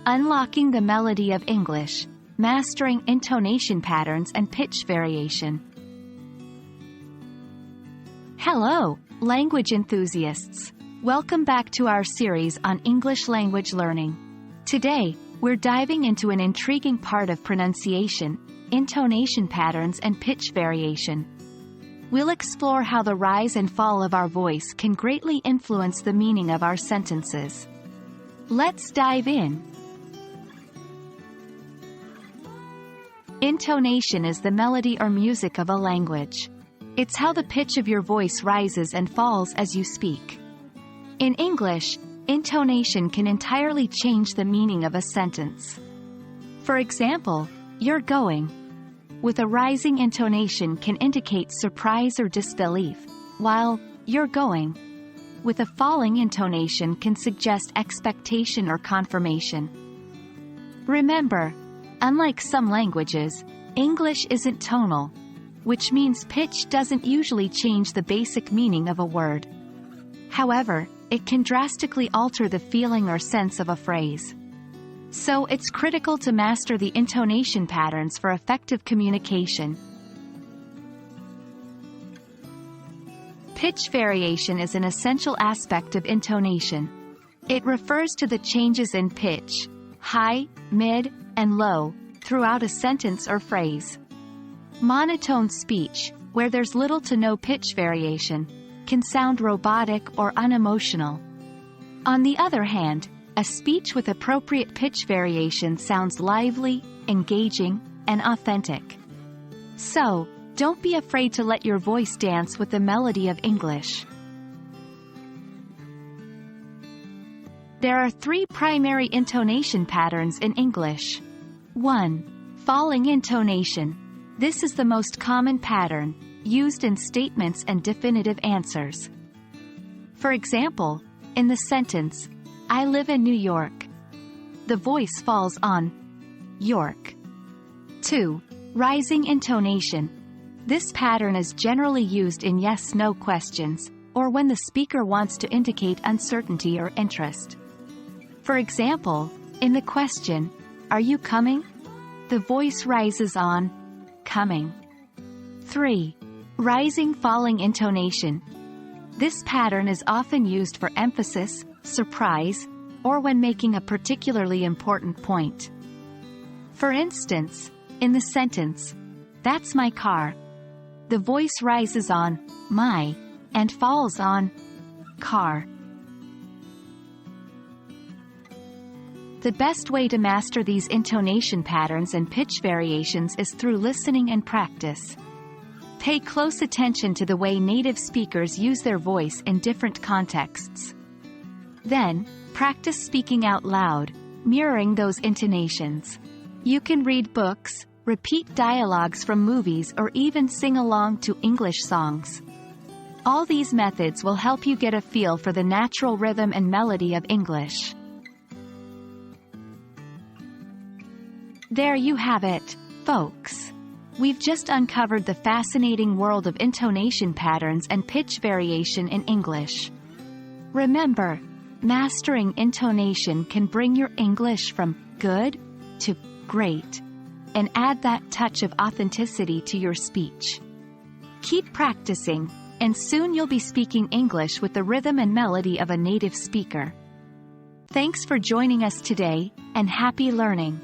Unlocking the melody of English, mastering intonation patterns and pitch variation. Hello, language enthusiasts. Welcome back to our series on English language learning. Today, we're diving into an intriguing part of pronunciation, intonation patterns and pitch variation. We'll explore how the rise and fall of our voice can greatly influence the meaning of our sentences. Let's dive in. Intonation is the melody or music of a language. It's how the pitch of your voice rises and falls as you speak. In English, intonation can entirely change the meaning of a sentence. For example, "you're going" with a rising intonation can indicate surprise or disbelief, while "you're going" with a falling intonation can suggest expectation or confirmation. Remember, unlike some languages, English isn't tonal, which means pitch doesn't usually change the basic meaning of a word. However, it can drastically alter the feeling or sense of a phrase. So it's critical to master the intonation patterns for effective communication. Pitch variation is an essential aspect of intonation. It refers to the changes in pitch, high, mid, and low, throughout a sentence or phrase. Monotone speech, where there's little to no pitch variation, can sound robotic or unemotional. On the other hand, a speech with appropriate pitch variation sounds lively, engaging, and authentic. So, don't be afraid to let your voice dance with the melody of English. There are three primary intonation patterns in English. 1. Falling intonation. This is the most common pattern, used in statements and definitive answers. For example, in the sentence, "I live in New York," the voice falls on York. 2. Rising intonation. This pattern is generally used in yes-no questions, or when the speaker wants to indicate uncertainty or interest. For example, in the question, "Are you coming?" the voice rises on coming. 3. Rising falling intonation. This pattern is often used for emphasis, surprise, or when making a particularly important point. For instance, in the sentence, "That's my car," the voice rises on my and falls on car. The best way to master these intonation patterns and pitch variations is through listening and practice. Pay close attention to the way native speakers use their voice in different contexts. Then, practice speaking out loud, mirroring those intonations. You can read books, repeat dialogues from movies, or even sing along to English songs. All these methods will help you get a feel for the natural rhythm and melody of English. There you have it, folks. We've just uncovered the fascinating world of intonation patterns and pitch variation in English. Remember, mastering intonation can bring your English from good to great, and add that touch of authenticity to your speech. Keep practicing, and soon you'll be speaking English with the rhythm and melody of a native speaker. Thanks for joining us today, and happy learning!